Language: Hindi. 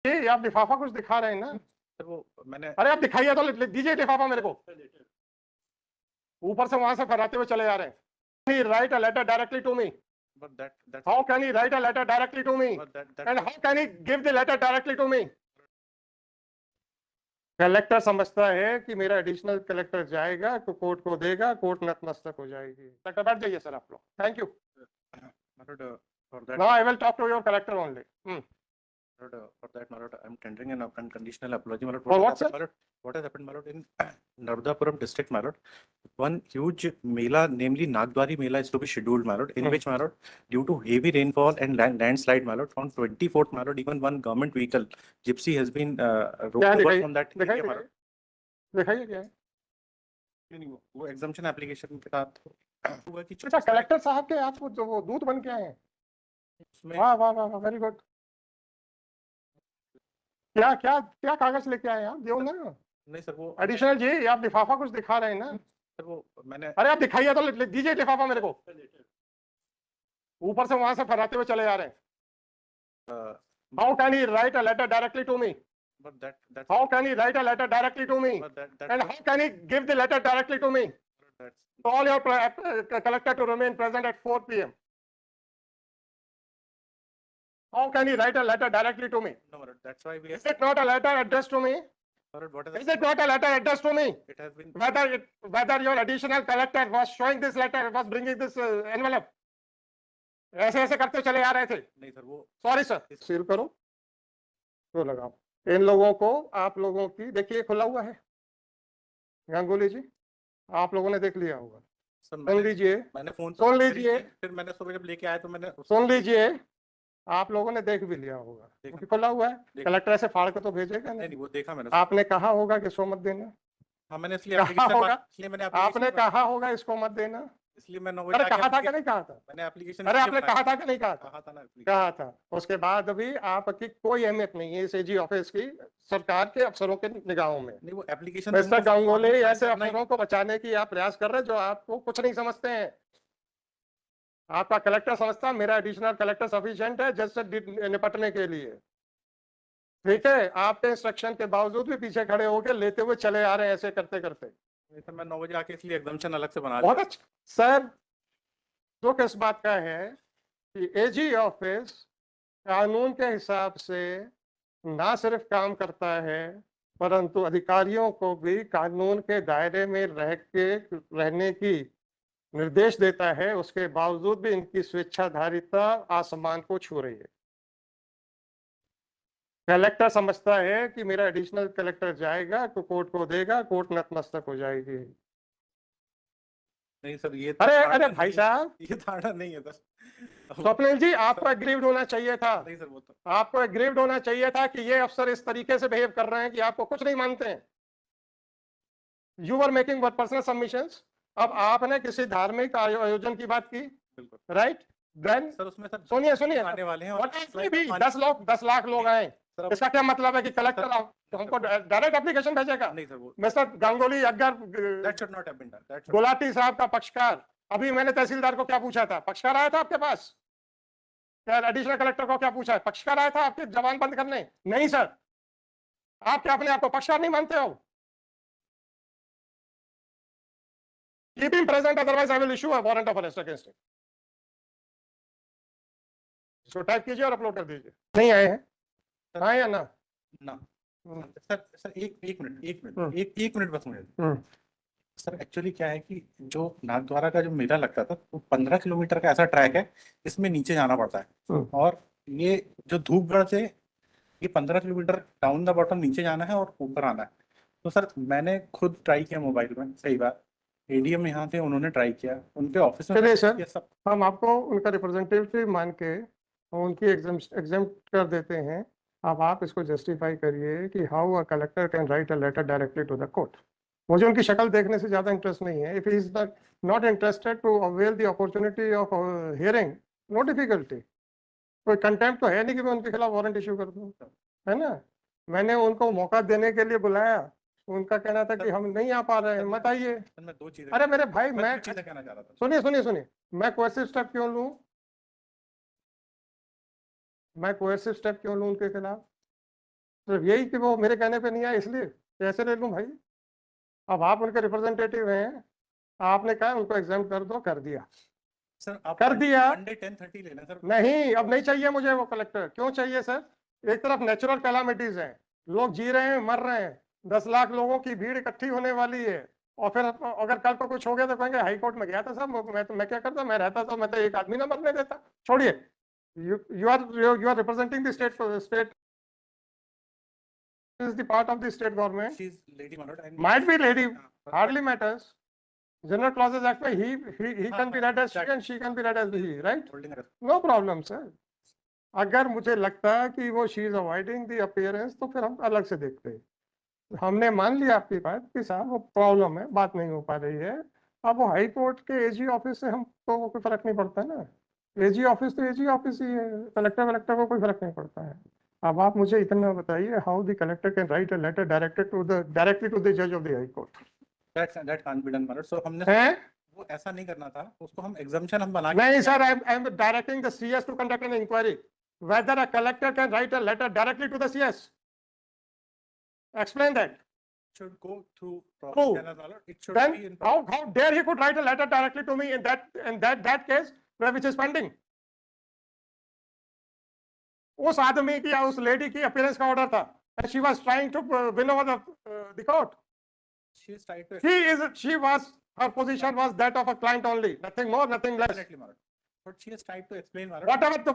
ये आप लिफाफा कुछ दिखा रहे हैं ना? सर वो मैंने अरे आप दिखाइए तो दीजिए लिफाफा मेरे को। ऊपर से वहां से फहराते हुए चले जा रहे हैं। Right a letter directly to me. How can he write a letter directly to me? And how can he give the letter directly to me? Collector समझता है कि मेरा एडिशनल कलेक्टर जाएगा तो कोर्ट को देगा, कोर्ट नतमस्तक हो जाएगी। कलेक्टर बैठ जाइए सर आप लोग। Thank you. Now I will talk to your collector only. For that, my lord, I'm tendering an unconditional apology, my lord. For what, sir? What has happened, my lord, in Naradapuram district, my lord? One huge mela, namely Nagdwari Mela, is to be scheduled, my lord, in which, my lord, due to heavy rainfall and landslide, my lord, on 24th, my lord, even one government vehicle, Gypsy, has been rolled over from that area, my lord. दिखाइए क्या है? नहीं, वो exemption application के साथ हुआ कि अच्छा, कलेक्टर साहब के आप वो दूत बन के आए हैं। वाह वाह वाह, वेरी गुड। क्या क्या क्या कागज लेके आए आप? देव ना। नहीं सर, वो एडिशनल जी, आप लिफाफा कुछ दिखा रहे हैं ना? सर वो मैंने अरे आप दिखाइए तो दीजिए लिफाफा मेरे को। ऊपर से वहां से फहराते हुए चले जा रहे हैं। How can he write a letter directly to me? How can he write a letter directly to me? And how can he give the letter directly to me? Call your collector to remain present at 4 p.m. How can he write a letter directly to me? No, that's why we. Is it not a letter addressed to me? Is it not a letter addressed to me? It has been. Whether your additional collector was showing this letter, was bringing this envelope. ऐसे ऐसे करते चले आ रहे थे। नहीं सर, वो सॉरी सर। सील करो तो लगाओ। इन लोगों को, आप लोगों की देखिए खुला हुआ है। गांगुली जी, आप लोगों ने देख लिया होगा। सुन लीजिए, मैंने फोन सुन लीजिए, फिर मैंने सुबह जब लेके आया तो मैंने सुन लीजिए, आप लोगों ने देख भी लिया होगा। खुला हुआ है। कलेक्टर ऐसे फाड़ के तो भेजेगा नहीं, वो देखा मैंने। आपने कहा होगा कि इसको मत देना। हाँ, मैंने इसलिए आपने कहा होगा इसको मत देना, इसलिए मैं कहा था कि नहीं कहा था? मैंने एप्लीकेशन। अरे आपने कहा था कि नहीं कहा था? कहा था ना, कहा था। उसके बाद भी आपकी कोई अहमियत नहीं है इस एजी ऑफिस की सरकार के अफसरों के निगाहों में। नहीं, वो एप्लीकेशन मिस्टर गांगुली, ऐसे अफसरों को बचाने की आप प्रयास कर रहे हैं जो आपको कुछ नहीं समझते हैं। आपका कलेक्टर समझता है मेरा एडिशनल कलेक्टर सफिशिएंट है जज से निपटने के लिए। ठीक है, आपके इंस्ट्रक्शन के बावजूद भी पीछे खड़े होकर लेते हुए चले आ रहे हैं ऐसे करते करते। मैं 9 बजे आके इसलिए एग्जामिशन अलग से बना। बहुत अच्छा सर। तो किस बात का है कि एजी ऑफिस कानून के हिसाब से ना सिर्फ काम करता है परंतु अधिकारियों को भी कानून के दायरे में रहने की निर्देश देता है। उसके बावजूद भी इनकी स्वेच्छाधारिता आसमान को छू रही है। कलेक्टर समझता है कि मेरा एडिशनल कलेक्टर जाएगा तो कोर्ट को देगा, कोर्ट नतमस्तक हो जाएगी। नहीं सर, ये अरे भाई साहब, ये धारणा नहीं है सर। स्वप्निल जी, आपको एग्रीव्ड होना चाहिए था। नहीं सर, वो तो आपको एग्रीव्ड होना चाहिए था कि ये अफसर इस तरीके से बिहेव कर रहे हैं कि आपको कुछ नहीं मानते हैं। You are making personal submissions. अब आपने किसी धार्मिक आयोजन की बात की, राइट? देन सर उसमें सर सुनिए आने वाले हैं भी 10 लाख लोग आए। इसका क्या मतलब है कि कलेक्टर हमको डायरेक्ट एप्लीकेशन भेजेगा? नहीं सर, वो मिस्टर गांगुली, अगर गुलाटी साहब का पक्षकार, अभी मैंने तहसीलदार को क्या पूछा था? पक्षकार आया था आपके पास? एडिशनल कलेक्टर को क्या पूछा है? पक्षकार आया था आपके जवान बंद करने? नहीं सर। आप क्या अपने आप को पक्षकार नहीं मानते हो? Keep him present, otherwise I will issue a warrant of arrest against him. इसको टाइप कीजिए और अपलोड कर दीजिए। नहीं आए हैं? आए या ना? सर एक मिनट बस मुझे। सर एक्चुअली क्या है कि जो नागद्वारा का जो मेला लगता था वो 15 किलोमीटर का ऐसा ट्रैक है, इसमें नीचे जाना पड़ता है। और ये जो धूपगढ़ से ये 15 किलोमीटर डाउन द बॉटम नीचे जाना है और ऊपर आना है। तो सर मैंने खुद ट्राई किया मोबाइल में, सही बात, एडीएम यहाँ थे, उन्होंने ट्राई किया, उनके ऑफिस में। चलिए सर, सब हम आपको उनका रिप्रेजेंटेटिव मान के उनकी एग्जाम्प्ट कर देते हैं। अब आप इसको जस्टिफाई करिए कि how a collector can write a letter directly to the court. मुझे उनकी शक्ल देखने से ज्यादा इंटरेस्ट नहीं है। If he is not interested to avail the opportunity of hearing, no difficulty. कोई कंटेम्प्ट तो है नहीं कि मैं उनके खिलाफ वारंट इशू कर दूं, है ना? मैंने उनको मौका देने के लिए बुलाया, उनका कहना था कि हम नहीं आ पा रहे हैं, मत आइए। अरे मेरे भाई, मैं सुनिए, मैं कोर्सिव स्टेप क्यों लूं? मैं कोर्सिव स्टेप क्यों लूं उनके खिलाफ? सिर्फ यही कि वो मेरे कहने पे नहीं आया इसलिए कैसे ले लूं भाई? अब आप उनके रिप्रेजेंटेटिव हैं, आपने कहा उनको एग्जाम कर दो, कर दिया। सर आप कर दिया। मंडे 10:30 लेना सर। नहीं, अब नहीं चाहिए मुझे वो कलेक्टर। क्यों चाहिए सर? एक तरफ नेचुरल कैलामिटीज हैं, लोग जी रहे हैं, मर रहे हैं, 10 लाख लोगों की भीड़ इकट्ठी होने वाली है, और फिर अगर कल को कुछ हो गया तो कहेंगे हाई कोर्ट में गया था साहब, मैं क्या करता, मैं रहता तो मैं तो एक आदमी ना मरने देता। छोड़िए, you are representing the state is the part of the state government. She's lady, my lord, and Might be lady, but- hardly matters. General Clauses Act में he can be read as she that- and she can be read as he, right? holding her. No problem, sir. अगर मुझे लगता है कि वो she is avoiding the appearance तो फिर हम अलग से देखते हैं। हमने मान लिया आपकी बात कि साहब वो प्रॉब्लम है, बात नहीं हो पा रही है। अब वो हाई कोर्ट के एजी ऑफिस से हम तो कोई फर्क नहीं पड़ता ना, एजी ऑफिस तो एजी ऑफिस ही है, कलेक्टर को कोई फर्क नहीं पड़ता है। अब आप मुझे इतना बताइए, how the collector can write a letter directly to the जज of the high court? That can't be done, my lord. So हमने है? वो ऐसा नहीं करना था, उसको हम exemption हम बना के नहीं sir, I am directing the CS to conduct an inquiry whether a collector can write a letter directly to the CS. Explain that. should go through Who? proper channel, my lord. It should Then be in how dare he could write a letter directly to me in that case which is pending. उस आदमी की या उस लेडी की अपीयरेंस का ऑर्डर था, and she was trying to win over the court. she is trying to Her position was that of a client only, nothing more, nothing less. definitely, my lord. But she has tried to explain, my lord. Whatever the